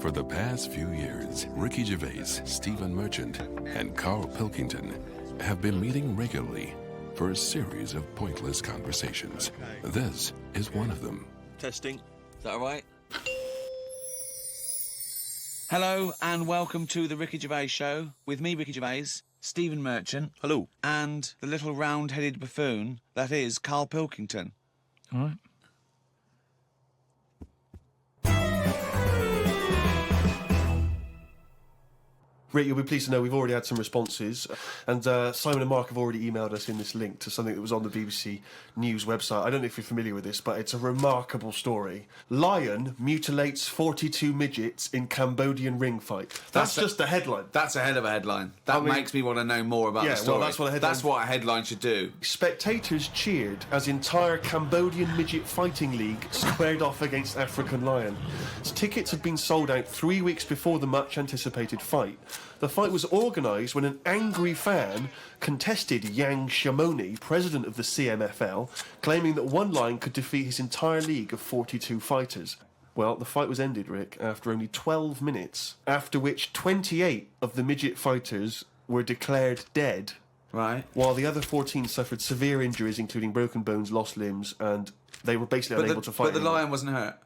For the past few years, Ricky Gervais, Stephen Merchant, and Karl Pilkington have been meeting regularly for a series of pointless conversations. This is one of them. Testing. Is that all right? Hello and welcome to the Ricky Gervais Show with me, Ricky Gervais, Stephen Merchant. Hello. And the little round-headed buffoon that is Karl Pilkington. All right. Rick, you'll be pleased to know we've already had some responses, and Simon and Mark have already emailed us in this link to something that was on the BBC News website. I don't know if you're familiar with this, but it's a remarkable story. Lion mutilates 42 midgets in Cambodian ring fight. That's just a headline. That's a hell of a headline. That makes me want to know more about the story. Well, that's what a headline should do. Spectators cheered as entire Cambodian midget fighting league squared off against African lion. Tickets had been sold out 3 weeks before the much-anticipated fight. The fight was organised when an angry fan contested Yang Shamoni, president of the CMFL, claiming that one lion could defeat his entire league of 42 fighters. Well, the fight was ended, Rick, after only 12 minutes, after which 28 of the midget fighters were declared dead, right, while the other 14 suffered severe injuries, including broken bones, lost limbs, and they were basically unable to fight But the anymore. lion wasn't hurt?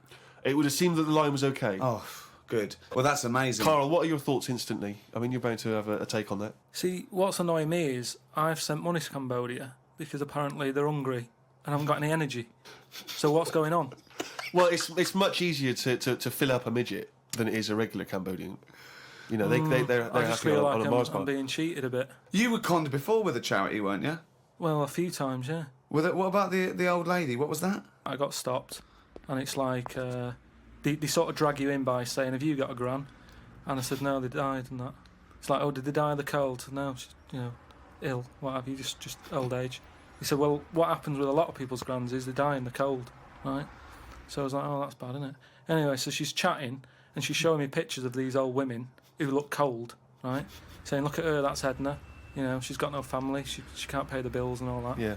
It would have seemed that the lion was okay. Oh, good. Well, that's amazing. Karl, what are your thoughts instantly? I mean, you're bound to have a take on that. See, what's annoying me is I've sent money to Cambodia because apparently they're hungry and haven't got any energy. So what's going on? Well, it's much easier to fill up a midget than it is a regular Cambodian. You know, they're I just happy feel on like a Mars bar. I'm being cheated a bit. You were conned before with a charity, weren't you? Well, a few times, yeah. What about the old lady? What was that? I got stopped, and it's like they sort of drag you in by saying, "Have you got a gran?" And I said, "No, they died," and that. It's like, "Oh, did they die of the cold?" No, she's, ill. What have you? Just old age. He said, "Well, what happens with a lot of people's grans is they die in the cold, right?" So I was like, "Oh, that's bad, isn't it?" Anyway, so she's chatting and she's showing me pictures of these old women who look cold, right? Saying, "Look at her, that's Edna. She's got no family. She can't pay the bills and all that." Yeah.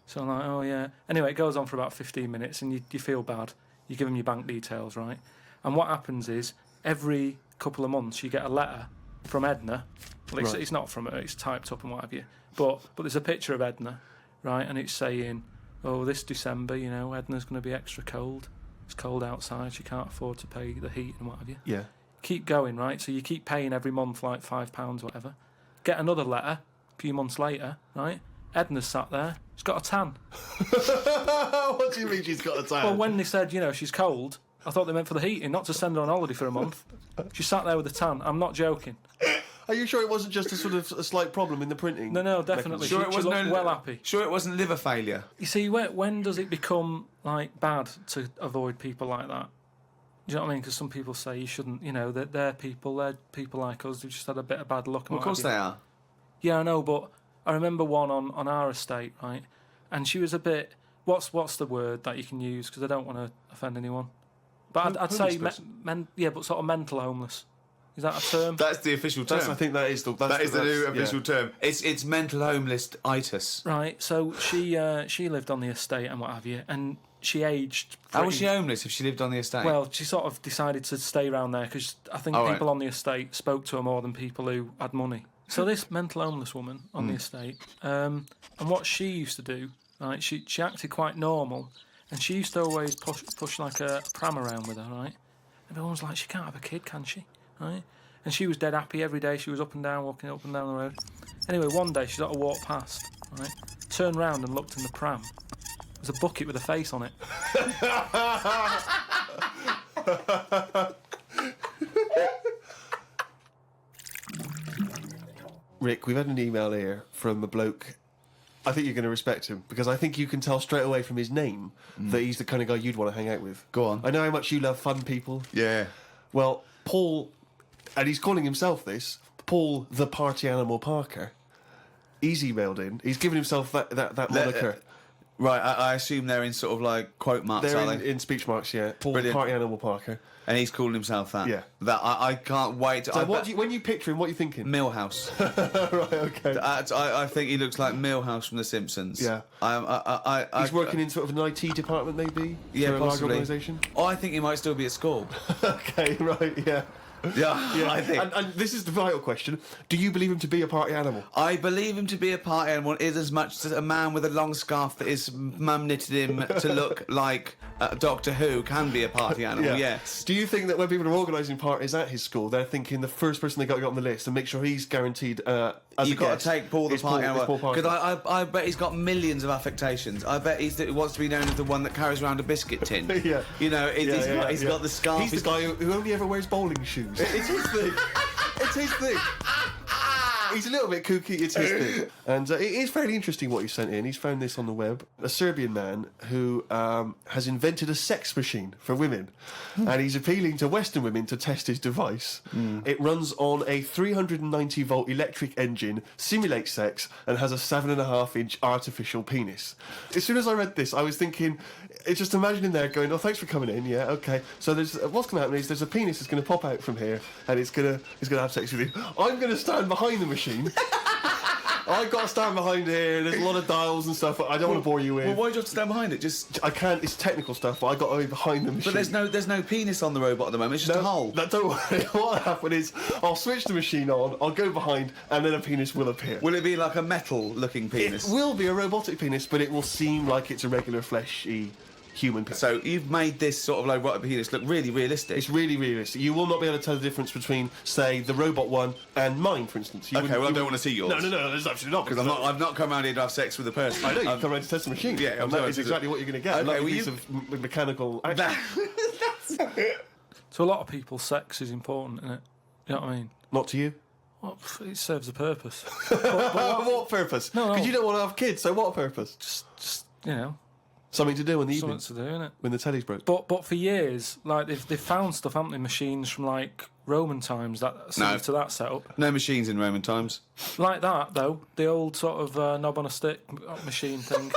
So I'm like, "Oh yeah." Anyway, it goes on for about 15 minutes, and you feel bad. You give them your bank details, right? And what happens is every couple of months you get a letter from Edna. Well, it's not from her; it's typed up and what have you. But there's a picture of Edna, right? And it's saying, "Oh, this December, Edna's going to be extra cold. It's cold outside. She can't afford to pay the heat and what have you." Yeah. Keep going, right? So you keep paying every month like £5, whatever. Get another letter a few months later, right? Edna's sat there. She's got a tan. What do you mean she's got a tan? Well, when they said, she's cold, I thought they meant for the heating, not to send her on holiday for a month. She sat there with a tan. I'm not joking. Are you sure it wasn't just a slight problem in the printing? No, definitely. Sure, she looked well happy. Sure, it wasn't liver failure. You see, when does it become bad to avoid people like that? Do you know what I mean? Because some people say you shouldn't. They're people like us who just had a bit of bad luck. Well, of course they are. Yeah, I know, but I remember one on our estate, right? And she was a bit. What's the word that you can use? Because I don't want to offend anyone. But I'd say but sort of mental homeless. Is that a term? That's the official term. I think that is the new official term. It's mental homeless-itis. Right. So she lived on the estate and what have you, and she aged. How was she homeless if she lived on the estate? Well, she sort of decided to stay around there because I think people on the estate spoke to her more than people who had money. So this mental homeless woman on the estate, and what she used to do, right? She acted quite normal, and she used to always push like a pram around with her, right? Everyone was like, "She can't have a kid, can she?" Right? And she was dead happy every day. She was up and down, walking up and down the road. Anyway, one day she sort of walked past, right? Turned round and looked in the pram. There's a bucket with a face on it. Rick, we've had an email here from a bloke. I think you're going to respect him because I think you can tell straight away from his name that he's the kind of guy you'd want to hang out with. Go on. I know how much you love fun people. Yeah. Well, Paul, and he's calling himself this, Paul the Party Animal Parker. He's emailed in. He's given himself that moniker. Right, I assume they're in sort of like quote marks, They're are they? in speech marks, yeah. Brilliant. Party animal Parker. And he's calling himself that. Yeah. That I can't wait. So when you picture him, what are you thinking? Millhouse. Right, okay. I think he looks like Millhouse from The Simpsons. Yeah. He's working in sort of an IT department, maybe? Yeah, for a large possibly. organisation? Oh, I think he might still be at school. Okay, right, yeah. Yeah, Yeah, I think. and this is the vital question. Do you believe him to be a party animal? I believe him to be a party animal is as much as a man with a long scarf that his mum knitted him to look like Doctor Who can be a party animal, yes. Do you think that when people are organising parties at his school, they're thinking the first person they got to get on the list and make sure he's guaranteed as You've got to take Paul the party animal. Because Because I bet he's got millions of affectations. I bet he wants to be known as the one that carries around a biscuit tin. Yeah. You know, he's got the scarf. He's the guy who only ever wears bowling shoes. It's his thing. It's his thing. He's a little bit kooky, it's his thing. And it is fairly interesting what he sent in. He's found this on the web. A Serbian man who has invented a sex machine for women. And he's appealing to Western women to test his device. It runs on a 390-volt electric engine, simulates sex, and has a 7.5-inch artificial penis. As soon as I read this, I was thinking, just imagining there going, oh, thanks for coming in, yeah, okay. So what's going to happen is there's a penis that's going to pop out from here, and it's going to have sex with you. I'm going to stand behind the machine. I've got to stand behind here. There's a lot of dials and stuff. I don't want to bore you with. Well, why do you have to stand behind it? Just I can't. It's technical stuff, but I got to be behind the machine. But there's no penis on the robot at the moment. It's just a hole. No, don't worry. What'll happen is I'll switch the machine on. I'll go behind, and then a penis will appear. Will it be like a metal-looking penis? It will be a robotic penis, but it will seem like it's a regular fleshy human penis. So you've made this sort of like robotic penis look really realistic. It's really realistic. You will not be able to tell the difference between, say, the robot one and mine, for instance. Okay, well, I don't want to see yours. No, there's absolutely not. Because I've not come around here to have sex with a person. I know, you've come around to test the machine. Yeah, and that is exactly what you're going to get. Okay, Like a well, piece of mechanical action. To a lot of people, sex is important, isn't it? You know what I mean? Not to you. Well, it serves a purpose. What purpose? No. Because you don't want to have kids, so what purpose? Just you know, Something to do in the something evening to do, innit? when the telly's broke. But for years, like they've found stuff, haven't they? Machines from like Roman times that similar to that setup. No machines in Roman times. Like that though, the old sort of knob on a stick machine thing.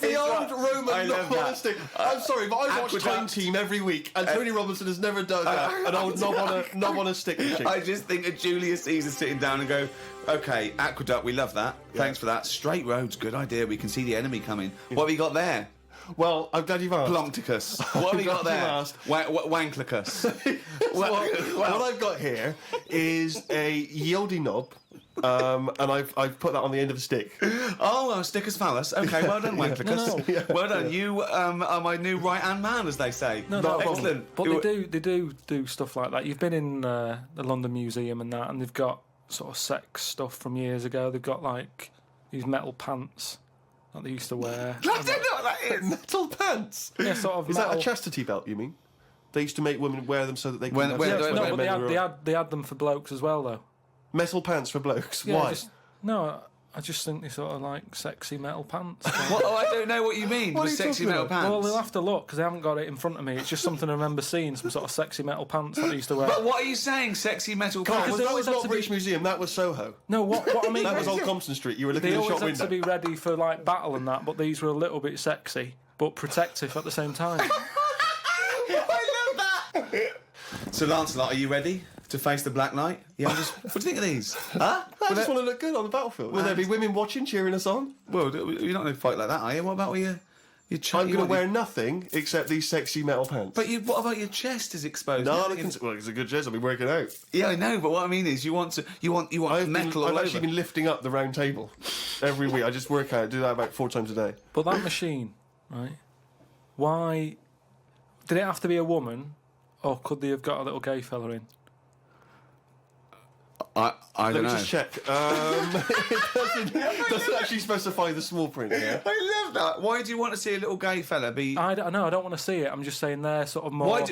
The old Roman love knob on a that. stick. I'm sorry, but I watch Aqueduct. Time Team every week, and Tony Robinson has never done an old knob on a stick machine. I just think of Julius Caesar sitting down and go, okay, aqueduct, we love that. Thanks for that. Straight roads, good idea. We can see the enemy coming. What have you got there? Well, I'm glad you've asked. Plumpticus. What have you got there? Wanklicus. What I've got here is a Yodi knob, and I've put that on the end of a stick. Oh, sticker's phallus. Okay, well done, Wanklicus. No. Well done. You are my new right-hand man, as they say. No, excellent. But they do stuff like that. You've been in the London Museum and that, and they've got sort of sex stuff from years ago. They've got like these metal pants that they used to wear. I don't know what that is. Metal pants. Yeah, sort of Is metal. that a chastity belt? You mean? They used to make women wear them so that they could. When- have sex when- with No, men but who were- they had them for blokes as well, though. metal pants for blokes. Yeah, Why? I just think they sort of like sexy metal pants. What? Oh, I don't know what you mean What with are you sexy talking metal about? pants. Well, they'll have to look because they haven't got it in front of me. It's just something I remember seeing, some sort of sexy metal pants that they used to wear. But what are you saying, sexy metal Carl, pants? they that always was have not to British be- Museum. That was Soho. No, what I mean That was is Old Compton Street. You were looking they in the always shop had to window. be ready for like battle and that, but these were a little bit sexy but protective at the same time. I love that. So, Lancelot, are you ready to face the Black Knight? Yeah. What do you think of these? Huh? I just want to look good on the battlefield. Will there be women watching, cheering us on? Well, you're not going to fight like that, are you? What about your chest? I'm going to wear nothing except these sexy metal pants. But what about your chest is exposed? no, Nothing is- well, it's a good chest. I'll be working out. Yeah, I know. But what I mean is, you want metal I've all actually over. been lifting up the round table every week. I just work out, do that about 4 times a day. But that machine, right? Why did it have to be a woman, or could they have got a little gay fella in? I Let don't me know. just check. It doesn't actually specify the small print here. I love that. Why do you want to see a little gay fella be? I don't want to see it. I'm just saying they're sort of more.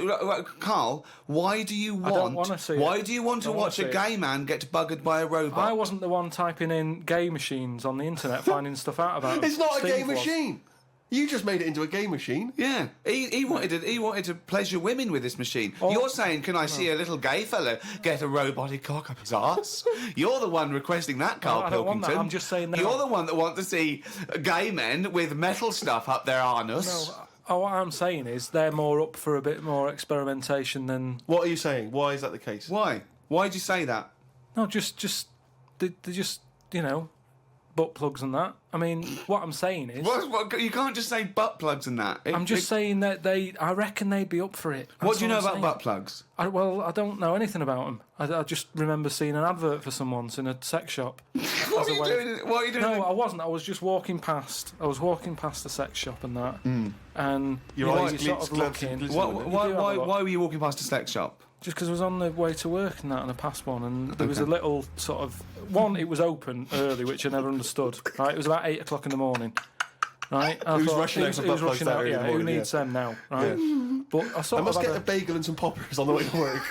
Carl? Why do you want? don't wanna see it. Why do you want to Don't wanna watch a see it. gay man get buggered by a robot? I wasn't the one typing in gay machines on the internet, finding stuff out about them. It's not a Steve gay was. machine. You just made it into a game machine. Yeah, he wanted to pleasure women with this machine. You're saying, can I see a little gay fellow get a robotic cock up his arse? You're the one requesting that, Karl I don't want Pilkington. that. I'm just saying that. You're the one that wants to see gay men with metal stuff up their anus. No, what I'm saying is they're more up for a bit more experimentation than... What are you saying? Why is that the case? Why? Why'd you say that? No, just they're just, you know, butt plugs and that. I mean, what I'm saying is... What, you can't just say butt plugs and that. I'm just saying that I reckon they'd be up for it. What do you know I'm about saying. butt plugs? I don't know anything about them. I just remember seeing an advert for some once in a sex shop. What are you doing? No, I wasn't. I was just walking past. I was walking past the sex shop and that. And Your eyes you sort of looking. Why were you walking past a sex shop? Just because I was on the way to work and that, and I passed one, and there was a little sort of one. It was open early, which I never understood. Right, it was about 8 o'clock in the morning. Right, Who's rushing out for butt plugs that early in the morning? Who needs them now? Right, but I must get a bagel and some poppers on the way to work.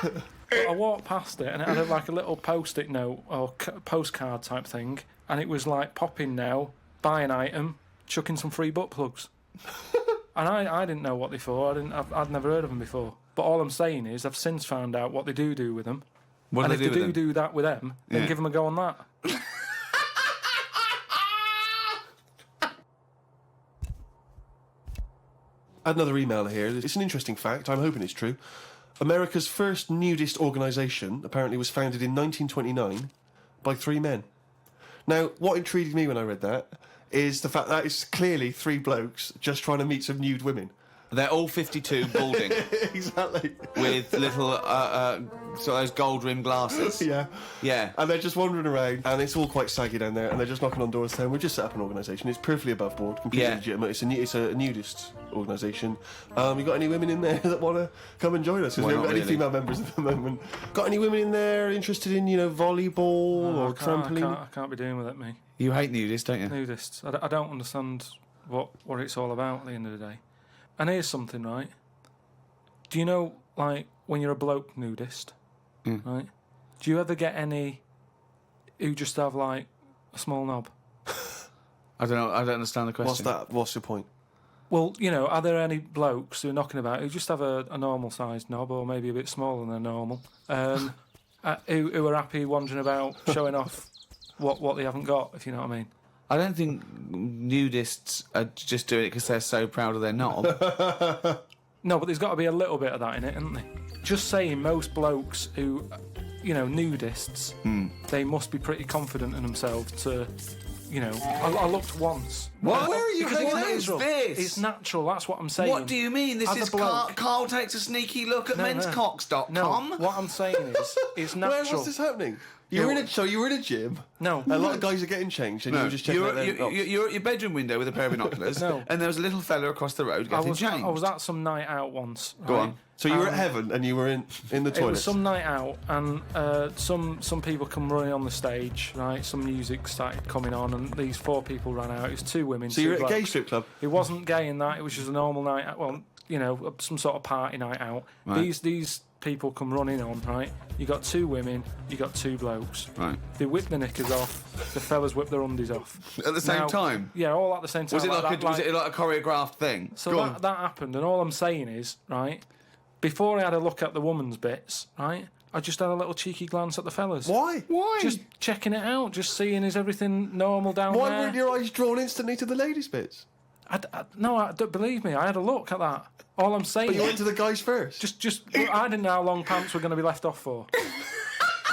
But I walked past it, and it had like a little post-it note or postcard type thing, and it was like pop in now, buy an item, chuck in some free butt plugs. And I didn't know what they for. I'd never heard of them before. But all I'm saying is I've since found out what they do with them. What and do if they they do that with them, then give them a go on that. Another email here. It's an interesting fact. I'm hoping it's true. America's first nudist organisation apparently was founded in 1929 by 3 men. Now, what intrigued me when I read that is the fact that it's clearly 3 blokes just trying to meet some nude women. They're all 52 balding. Exactly. With little, sort of those gold-rimmed glasses. Yeah. Yeah. And they're just wandering around, and it's all quite saggy down there, and they're just knocking on doors saying, we've just set up an organisation. It's perfectly above board, completely legitimate. It's a nudist organisation. You got any women in there that want to come and join us? Because we haven't got any female members at the moment. Got any women in there interested in, volleyball or trampoline? I can't be doing with it, me. You hate nudists, don't you? Nudists. I don't understand what it's all about at the end of the day. And here's something, right? Do you know, like, when you're a bloke nudist, right? Do you ever get any who just have, like, a small knob? I don't know. I don't understand the question. What's that? What's your point? Well, are there any blokes who are knocking about who just have a normal-sized knob or maybe a bit smaller than normal, who are happy wandering about showing off what they haven't got, if you know what I mean? I don't think nudists are just doing it because they're so proud of their knob. No, but there's got to be a little bit of that in it, isn't there? Just saying, most blokes who, nudists, they must be pretty confident in themselves to, I looked once. What? Where are you going? What is this? It's natural, that's what I'm saying. What do you mean? This is Carl takes a sneaky look at menscocks.com. No, what I'm saying is, it's natural. What's this happening? You were in a gym. No. A lot of guys are getting changed, and you were just checking out their knots. You're at your bedroom window with a pair of binoculars, and there was a little fella across the road getting changed. I was at some night out once. Go on. So you were at heaven, and you were in the toilet. It was some night out, and some people come running on the stage, right? Some music started coming on, and these 4 people ran out. It was 2 women. So you were at a gay strip club? It wasn't gay in that. It was just a normal night out. Well, some sort of party night out. Right. These people come running on, right? You got 2 women, you got 2 blokes. Right. They whip the knickers off, the fellas whip their undies off. At the same time? Yeah, all at the same time. Was it was it like a choreographed thing? So that happened, and all I'm saying is, right, before I had a look at the woman's bits, right, I just had a little cheeky glance at the fellas. Why? Just checking it out, just seeing is everything normal down there. Why weren't your eyes drawn instantly to the ladies' bits? No, don't believe me. I had a look at that. All I'm saying. But you went to the guys first. I didn't know how long pants were going to be left off for.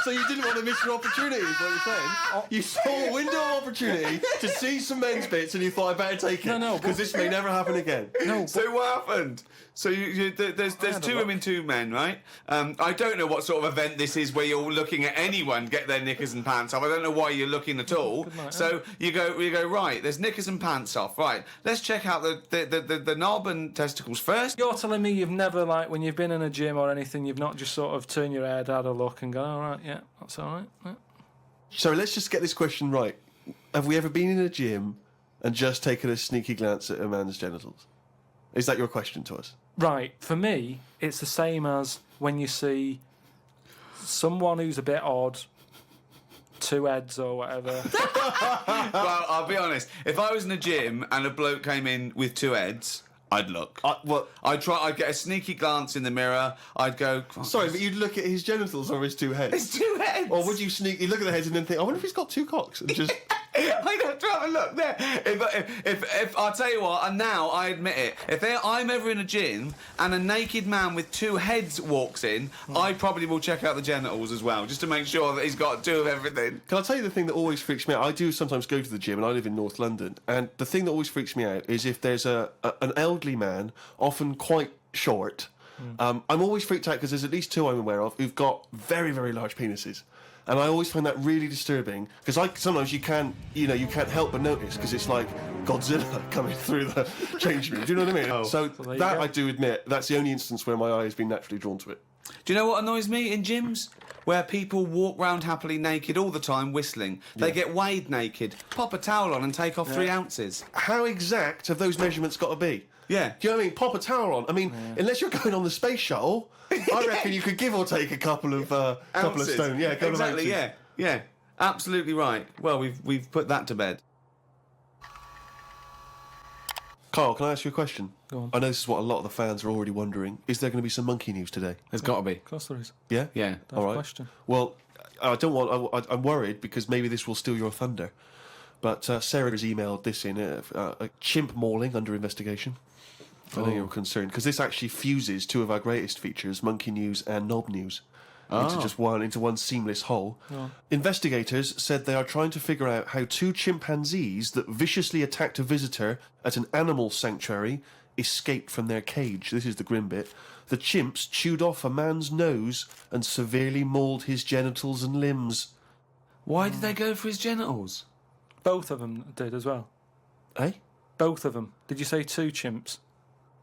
So you didn't want to miss your opportunity, is what you're saying? You saw a window of opportunity to see some men's bits, and you thought, I better take it. No, because this may never happen again. No. So what happened? So there's 2 women, 2 men, right? I don't know what sort of event this is where you're looking at anyone get their knickers and pants off. I don't know why you're looking at all. So you go right. There's knickers and pants off. Right. Let's check out the knob and testicles first. You're telling me you've never, like, when you've been in a gym or anything, you've not just sort of turned your head, had a look, and gone, all right, yeah, that's all right. Yeah. So let's just get this question right. Have we ever been in a gym and just taken a sneaky glance at a man's genitals? Is that your question to us? Right. For me, it's the same as when you see someone who's a bit odd, 2 heads or whatever. Well, I'll be honest. If I was in a gym and a bloke came in with 2 heads, I'd look. I'd get a sneaky glance in the mirror. I'd go... Sorry, but you'd look at his genitals or his 2 heads? His 2 heads! Or would you sneaky look at the heads and then think, I wonder if he's got 2 cocks? And just... I'd have to have a look there. If I'll tell you what, and now I admit it, if I'm ever in a gym and a naked man with 2 heads walks in, I probably will check out the genitals as well, just to make sure that he's got 2 of everything. Can I tell you the thing that always freaks me out? I do sometimes go to the gym, and I live in North London, and the thing that always freaks me out is if there's an elderly man, often quite short. I'm always freaked out because there's at least 2 I'm aware of who've got very, very large penises. And I always find that really disturbing because sometimes you can't help but notice because it's like Godzilla coming through the change room. Do you know what I mean? So that I do admit that's the only instance where my eye has been naturally drawn to it. Do you know what annoys me in gyms? Where people walk round happily naked all the time whistling. They get weighed naked, pop a towel on and take off 3 ounces. How exact have those measurements got to be? Yeah. Do you know what I mean? Pop a towel on. I mean, unless you're going on the space shuttle, I reckon you could give or take a couple of stone. Yeah, exactly. Yeah. Absolutely right. Well, we've put that to bed. Carl, can I ask you a question? Go on. I know this is what a lot of the fans are already wondering. Is there going to be some monkey news today? There's got to be. Of course there is. Yeah? Yeah. All right. Question. Well, I'm worried because maybe this will steal your thunder. But Sarah has emailed this in, a chimp mauling under investigation. I know you're concerned, because this actually fuses 2 of our greatest features, Monkey News and Knob News, into one seamless whole. Oh. Investigators said they are trying to figure out how 2 chimpanzees that viciously attacked a visitor at an animal sanctuary escaped from their cage. This is the grim bit. The chimps chewed off a man's nose and severely mauled his genitals and limbs. Why did they go for his genitals? Both of them did as well. Eh? Both of them. Did you say 2 chimps?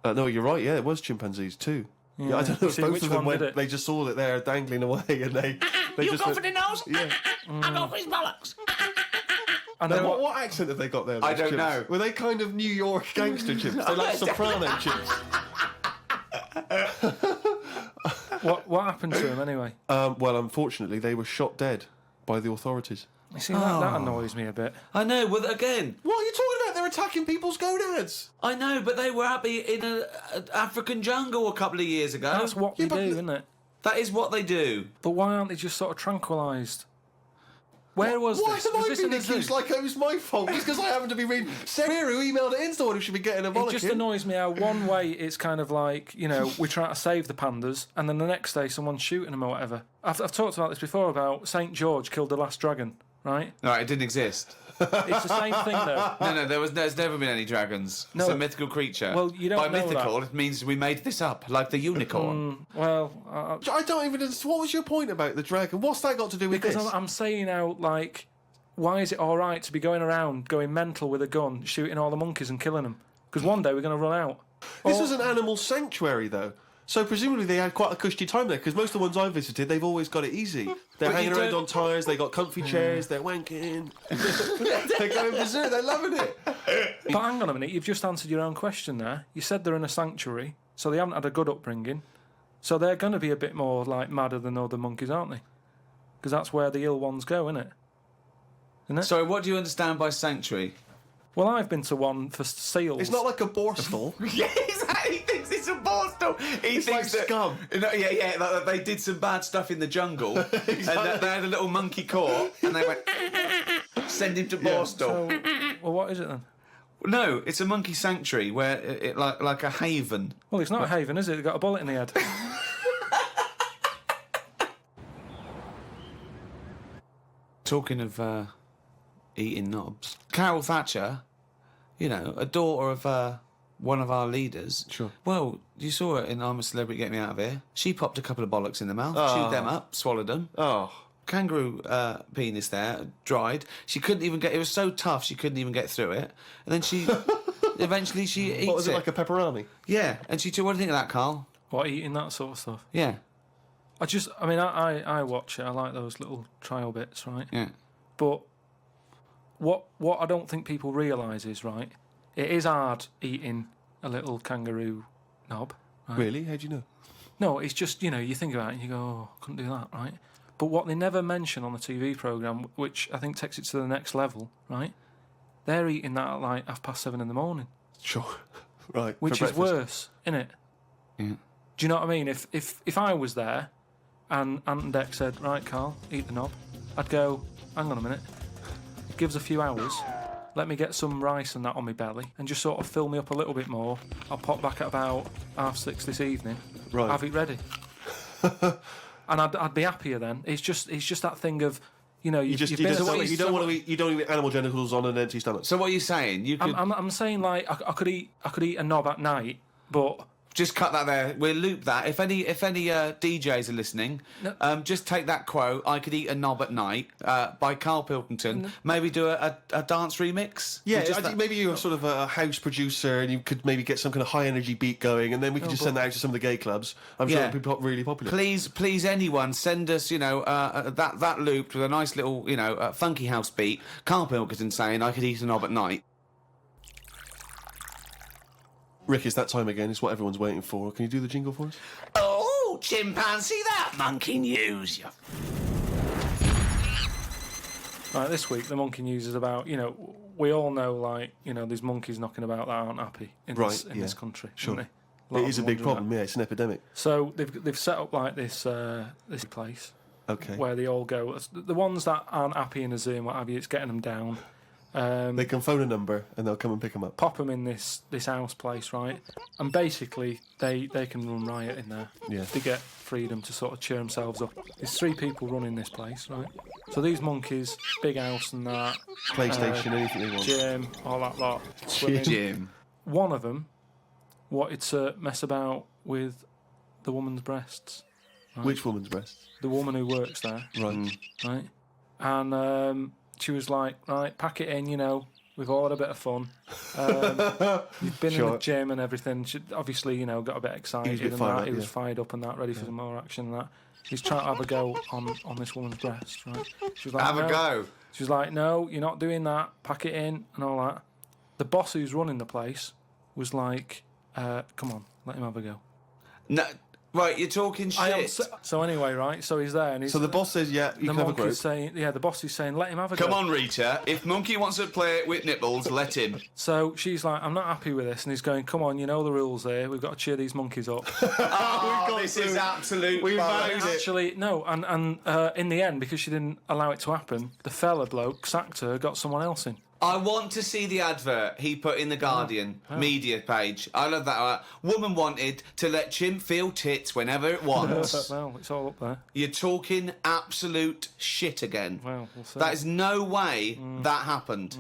No, you're right. Yeah, it was chimpanzees too. Yeah, I don't know if both of them went. They just saw that they're dangling away, and they you just go for the nose. Yeah. I go for his bollocks. And then what accent have they got there? I don't chimps? know. Were they kind of New York gangster chimps? They're like soprano chimps. What happened to them anyway? Well, unfortunately, they were shot dead by the authorities. You see, that annoys me a bit. I know, but again... What are you talking about? They're attacking people's gonads. I know, but they were happy in an African jungle a couple of years ago. That's what they do, isn't it? That is what they do. But why aren't they just sort of tranquilised? Where was this? Why Was have I this been in a zoo? accused like it was my fault? Just because I happen to be reading... Sarah, who emailed it in, someone who should be getting a bollock. It just annoys me how one way it's kind of like, we try to save the pandas, and then the next day someone's shooting them or whatever. I've talked about this before, about St. George killed the last dragon, right? No, it didn't exist. It's the same thing, though. No, there's never been any dragons. No. It's a mythical creature. Well, you don't By know mythical, that. it means we made this up, like the unicorn. I don't even understand. What was your point about the dragon? What's that got to do with because this? I'm saying out, like, why is it all right to be going around, going mental with a gun, shooting all the monkeys and killing them? Because one day we're going to run out. This was an animal sanctuary, though. So presumably they had quite a cushy time there, because most of the ones I've visited, they've always got it easy. They're hanging around on tyres, they got comfy chairs, they're wanking. They're going berserk, they're loving it. But hang on a minute, you've just answered your own question there. You said they're in a sanctuary, so they haven't had a good upbringing. So they're going to be a bit more, like, madder than other monkeys, aren't they? Because that's where the ill ones go, isn't it? Sorry, what do you understand by sanctuary? Well, I've been to one for seals. It's not like a borstal. Yeah, exactly. He thinks it's a borstal. It's like scum. Like they did some bad stuff in the jungle, and they had a little monkey court, and they went send him to borstal. So, well, what is it then? No, it's a monkey sanctuary where it like a haven. Well, it's not a haven, is it? They've got a bullet in the head. Talking of eating knobs, Carol Thatcher, a daughter of one of our leaders. Sure. Well, you saw it in I'm a Celebrity, Get Me Out of Here. She popped a couple of bollocks in the mouth, chewed them up, swallowed them. Oh. Kangaroo penis there, dried. She couldn't even get... It was so tough, she couldn't even get through it. And then she... eventually she eats it. What was it, like a pepperoni? Yeah. And she... What do you think of that, Carl? What, eating that sort of stuff? Yeah. I watch it. I like those little trial bits, right? Yeah. But what I don't think people realise is, right, it is hard eating a little kangaroo knob. Right? Really? How do you know? No, it's just, you think about it and you go, oh, couldn't do that, right? But what they never mention on the TV programme, which I think takes it to the next level, right? They're eating that at like 7:30 in the morning. Sure. Right. Which is worse, innit? Yeah. Do you know what I mean? If I was there and Ant and Dec said, right, Carl, eat the knob, I'd go, hang on a minute. Give us a few hours. Let me get some rice and that on my belly and just sort of fill me up a little bit more. I'll pop back at about 6:30 this evening. Right. Have it ready. And I'd be happier then. It's just that thing of, you know, you don't want to eat animal genitals on an empty stomach. So what are you saying? You could I'm saying like I could eat a knob at night, but just cut that there. We'll loop that. If any DJs are listening, just take that quote. I could eat a knob at night by Karl Pilkington. Maybe do a dance remix. Yeah, I think maybe you're sort of a house producer and you could maybe get some kind of high energy beat going, and then we could just send that out to some of the gay clubs. I'm sure it'd be really popular. Please, anyone send us, that looped with a nice little, funky house beat. Karl Pilkington saying I could eat a knob at night. Rick, it's that time again. It's what everyone's waiting for. Can you do the jingle for us? Oh, chimpanzee, that monkey news. Right, this week the monkey news is about, we all know, like, there's monkeys knocking about that aren't happy in this country. Sure. It is a big problem, it's an epidemic. So they've set up like this place. Okay. Where they all go. The ones that aren't happy in a zoo and what have you, it's getting them down. They can phone a number and they'll come and pick them up. Pop them in this house place, right? And basically, they can run riot in there. Yeah. They get freedom to sort of cheer themselves up. There's 3 people running this place, right? So these monkeys, big house and that. PlayStation, anything they want. Gym, all that lot. Gym. One of them wanted to mess about with the woman's breasts. Right? Which woman's breasts? The woman who works there. Right. Right? And she was like, right, pack it in, we've all had a bit of fun. You've been in the gym and everything. She obviously, got a bit excited and that. He was fired up and that, ready for some more action and that. He's trying to have a go on this woman's breast, right? She was like, have a go. She was like, no, you're not doing that. Pack it in and all that. The boss who's running the place was like, come on, let him have a go. No. Right, you're talking shit. So anyway, right, so he's there and he's... So the boss says, yeah, you can have a group. The boss is saying, let him have a go. Come on, Rita, if Monkey wants to play it with nipples, let him. So she's like, I'm not happy with this, and he's going, come on, you know the rules here, we've got to cheer these monkeys up. This is absolute... We've valued it. Actually, no, and in the end, because she didn't allow it to happen, the fella bloke sacked her, got someone else in. I want to see the advert he put in the Guardian media page. I love that. Woman wanted to let chimp feel tits whenever it wants. Well, it's all up there. You're talking absolute shit again. Well, we'll see. That is no way that happened.